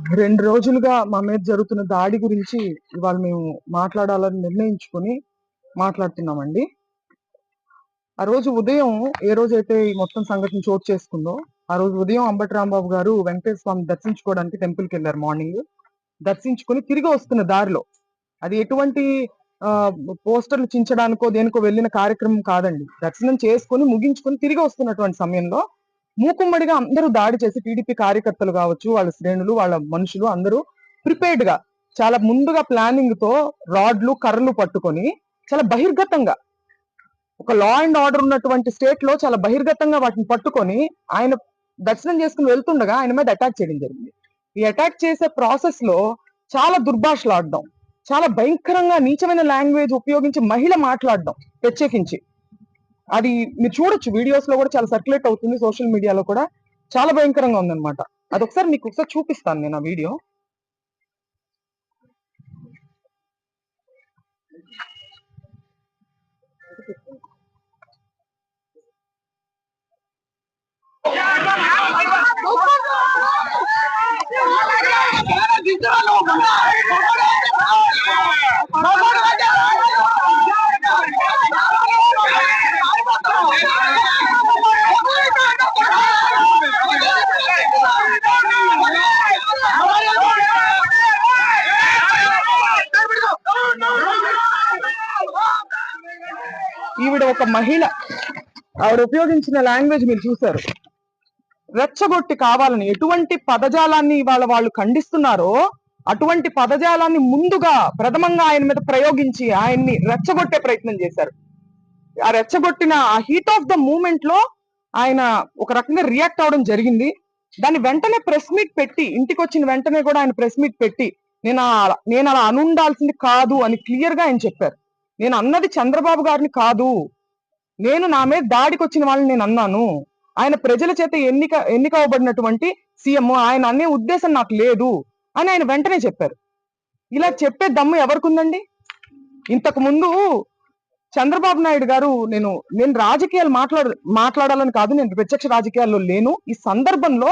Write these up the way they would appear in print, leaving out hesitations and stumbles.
2 రోజులుగా మా మీద జరుగుతున్న దాడి గురించి ఇవాళ మేము మాట్లాడాలని నిర్ణయించుకొని మాట్లాడుతున్నామండి. ఆ రోజు ఉదయం ఏ రోజైతే ఈ మొత్తం సంఘటన చోటు చేసుకుందో, ఆ రోజు ఉదయం అంబటి రాంబాబు గారు వెంకటేశ్వర స్వామిని దర్శించుకోవడానికి టెంపుల్‌కెళ్లారు మార్నింగ్. దర్శించుకొని తిరిగి వస్తున్న దారిలో అది ఎటువంటి ఆహ్, పోస్టర్‌లు చించడానికో, దేనికో వెళ్ళిన కార్యక్రమం కాదండి. దర్శనం చేసుకొని, ముగించుకొని తిరిగి వస్తున్నటువంటి సమయంలో మూకుమ్మడిగా అందరూ దాడి చేసి టీడీపీ కార్యకర్తలు కావచ్చు, వాళ్ళ శ్రేణులు, వాళ్ళ మనుషులు అందరూ ప్రిపేర్డ్‌గా చాలా ముందుగా ప్లానింగ్‌తో రాడ్లు, కర్రలు పట్టుకొని చాలా బహిర్గతంగా ఒక లా అండ్ ఆర్డర్ ఉన్నటువంటి స్టేట్‌లో చాలా బహిర్గతంగా వాటిని పట్టుకొని ఆయన దర్శనం చేసుకొని వెళ్తుండగా ఆయన మీద అటాక్ చేయడం జరిగింది. ఈ అటాక్ చేసే ప్రాసెస్‌లో చాలా దుర్భాషలాడడం, చాలా భయంకరంగా నీచమైన లాంగ్వేజ్ ఉపయోగించి మహిళ మాట్లాడడం ప్రత్యేకించి. అది మీరు చూడొచ్చు వీడియోస్‌లో కూడా చాలా సర్క్యులేట్ అవుతుంది సోషల్ మీడియాలో కూడా. చాలా భయంకరంగా ఉందన్నమాట. అదొకసారి మీకు ఒకసారి చూపిస్తాను నేను ఆ వీడియో. ఈవిడ ఒక మహిళ, ఆవిడ ఉపయోగించిన లాంగ్వేజ్ మీరు చూశారు. రెచ్చగొట్టి కావాలని ఎటువంటి పదజాలాన్ని ఇవాళ వాళ్ళు ఖండిస్తున్నారో అటువంటి పదజాలాన్ని ముందుగా ప్రథమంగా ఆయన మీద ప్రయోగించి ఆయన్ని రెచ్చగొట్టే ప్రయత్నం చేశారు. ఆ రెచ్చగొట్టిన ఆ హీట్ ఆఫ్ ద మూమెంట్ లో ఆయన ఒక రకంగా రియాక్ట్ అవడం జరిగింది. దాన్ని వెంటనే ప్రెస్ మీట్ పెట్టి, ఇంటికి వచ్చిన వెంటనే కూడా ఆయన ప్రెస్ మీట్ పెట్టి నేను అలా అనుండాల్సింది కాదు అని క్లియర్ గా ఆయన చెప్పారు. నేను అన్నది చంద్రబాబు గారిని కాదు, నేను నా మీద దాడికి వచ్చిన వాళ్ళని నేను అన్నాను. ఆయన ప్రజల చేత ఎన్నిక అవ్వబడినటువంటి సీఎం, ఆయన అనే ఉద్దేశం నాకు లేదు అని ఆయన వెంటనే చెప్పారు. ఇలా చెప్పే దమ్ము ఎవరికి ఉందండి? ఇంతకు ముందు చంద్రబాబు నాయుడు గారు నేను రాజకీయాలు మాట్లాడాలని కాదు, నేను ప్రత్యక్ష రాజకీయాల్లో లేను, ఈ సందర్భంలో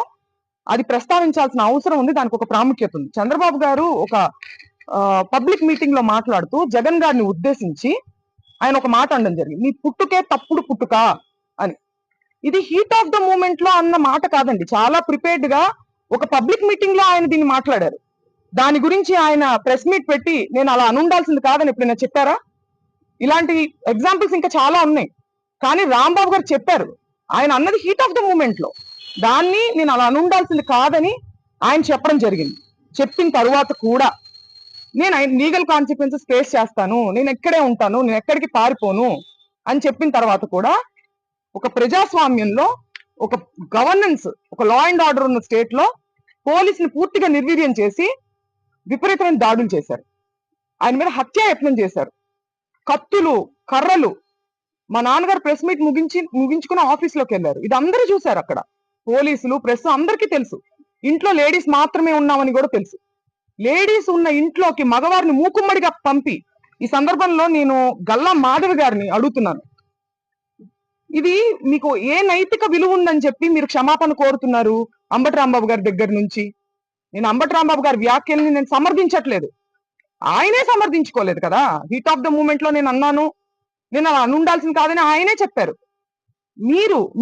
అది ప్రస్తావించాల్సిన అవసరం ఉంది, దానికి ఒక ప్రాముఖ్యత ఉంది. చంద్రబాబు గారు ఒక పబ్లిక్ మీటింగ్ లో మాట్లాడుతూ జగన్ గారిని ఉద్దేశించి ఆయన ఒక మాట అనడం జరిగింది, నీ పుట్టుకే తప్పుడు పుట్టుక అని. ఇది హీట్ ఆఫ్ ద మూమెంట్ లో అన్న మాట కాదండి, చాలా ప్రిపేర్డ్ గా ఒక పబ్లిక్ మీటింగ్ లో ఆయన దీన్ని మాట్లాడారు. దాని గురించి ఆయన ప్రెస్ మీట్ పెట్టి నేను అలా అనుండాల్సింది కాదని ఎప్పుడైనా చెప్పారా? ఇలాంటి ఎగ్జాంపుల్స్ ఇంకా చాలా ఉన్నాయి. కానీ రాంబాబు గారు చెప్పారు, ఆయన అన్నది హీట్ ఆఫ్ ద మూమెంట్ లో, దాన్ని నేను అలా అనుండాల్సింది కాదని ఆయన చెప్పడం జరిగింది. చెప్పిన తరువాత కూడా నేను లీగల్ కాన్సిక్వెన్సెస్ ఫేస్ చేస్తాను, నేను ఎక్కడే ఉంటాను, నేను ఎక్కడికి పారిపోను అని చెప్పిన తర్వాత కూడా ఒక ప్రజాస్వామ్యంలో, ఒక గవర్నెన్స్, ఒక లా అండ్ ఆర్డర్ ఉన్న స్టేట్ లో పోలీసులు పూర్తిగా నిర్వీర్యం చేసి విపరీతమైన దాడులు చేశారు. ఆయన మీద హత్యాయత్నం చేశారు. కత్తులు, కర్రలు. మా నాన్నగారు ప్రెస్ మీట్ ముగించుకుని ఆఫీస్లోకి వెళ్ళారు. ఇది అందరూ చూశారు అక్కడ. పోలీసులు, ప్రెస్ అందరికీ తెలుసు. ఇంట్లో లేడీస్ మాత్రమే ఉన్నామని కూడా తెలుసు. లేడీస్ ఉన్న ఇంట్లోకి మగవారిని మూకుమ్మడిగా పంపి, ఈ సందర్భంలో నేను గల్లా మాధవి గారిని అడుగుతున్నాను, ఇది మీకు ఏ నైతిక విలువ ఉందని చెప్పి మీరు క్షమాపణ కోరుతున్నారు అంబటి రాంబాబు గారి దగ్గర నుంచి? నేను అంబటి రాంబాబు గారి వ్యాఖ్యల్ని నేను సమర్థించట్లేదు, ఆయనే సమర్థించుకోలేదు కదా. హీట్ ఆఫ్ ద మూమెంట్ లో నేను అన్నాను, నేను అలా అనుండాల్సింది కాదని ఆయనే చెప్పారు.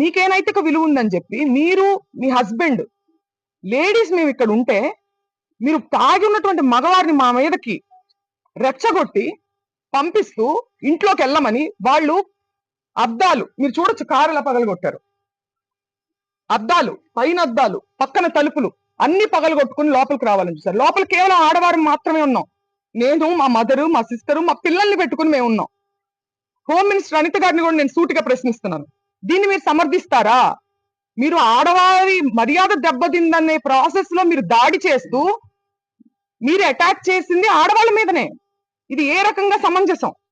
మీకే నైతిక విలువ ఉందని చెప్పి మీరు, మీ హస్బెండ్, లేడీస్ మేము ఇక్కడ ఉంటే మీరు తాగి ఉన్నటువంటి మగవారిని మా మీదకి రెచ్చగొట్టి పంపిస్తూ ఇంట్లోకి వెళ్ళమని, వాళ్ళు అద్దాలు మీరు చూడొచ్చు, కారులా పగలగొట్టారు. అద్దాలు, పైన అద్దాలు, పక్కన తలుపులు అన్ని పగలగొట్టుకుని లోపలికి రావాలని చూసారు. లోపల కేవలం ఆడవారు మాత్రమే ఉన్నాం. నేను, మా మదరు, మా సిస్టరు, మా పిల్లల్ని పెట్టుకుని మేము ఉన్నాం. హోమ్ మినిస్టర్ అనిత గారిని కూడా నేను సూటిగా ప్రశ్నిస్తున్నాను, దీన్ని మీరు సమర్థిస్తారా? మీరు ఆడవారి మర్యాద దెబ్బతిందనే ప్రాసెస్ లో మీరు దాడి చేస్తూ మీరు అటాక్ చేసింది ఆడవాళ్ళ మీదనే. ఇది ఏ రకంగా సమంజసం?